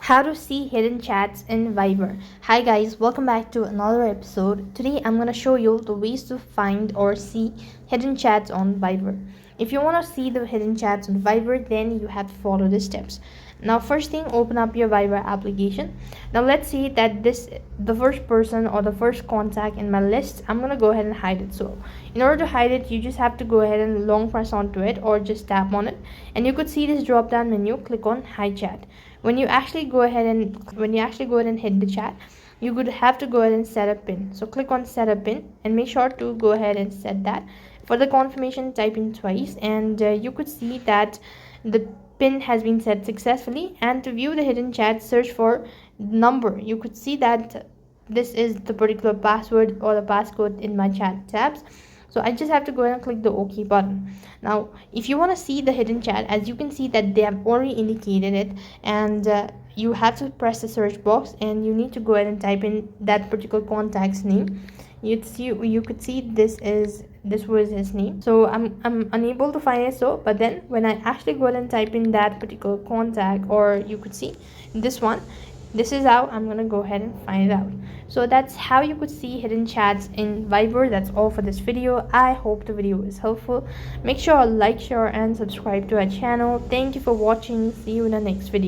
How to see hidden chats in Viber. Hi guys, welcome back to another episode. Today I'm gonna show you the ways to find or see hidden chats on Viber. If you wanna see the hidden chats on Viber, then you have to follow the steps. Now, first thing, open up your Viber application. Now let's see that the first person or the first contact in my list. I'm gonna go ahead and hide it. So in order to hide it, you just have to go ahead and long press onto it or just tap on it, and you could see this drop down menu. Click on hide chat. When you actually go ahead and hit the chat, you could have to go ahead and set a pin. So click on set a pin and make sure to go ahead and set that. For the confirmation, type in twice, and you could see that the pin has been set successfully. And to view the hidden chat, search for number. You could see that this is the particular password or the passcode in my chat tabs. So I just have to go ahead and click the OK button. Now if you want to see the hidden chat, as you can see that they have already indicated it, and you have to press the search box and you need to go ahead and type in that particular contact's name. You could see this was his name. So I'm unable to find it. So but then when I actually go ahead and type in that particular contact, or you could see this one, this is how I'm gonna go ahead and find it out. So that's how you could see hidden chats in Viber. That's all for this video. I hope the video is helpful. Make sure to like, share and subscribe to our channel. Thank you for watching. See you in the next video.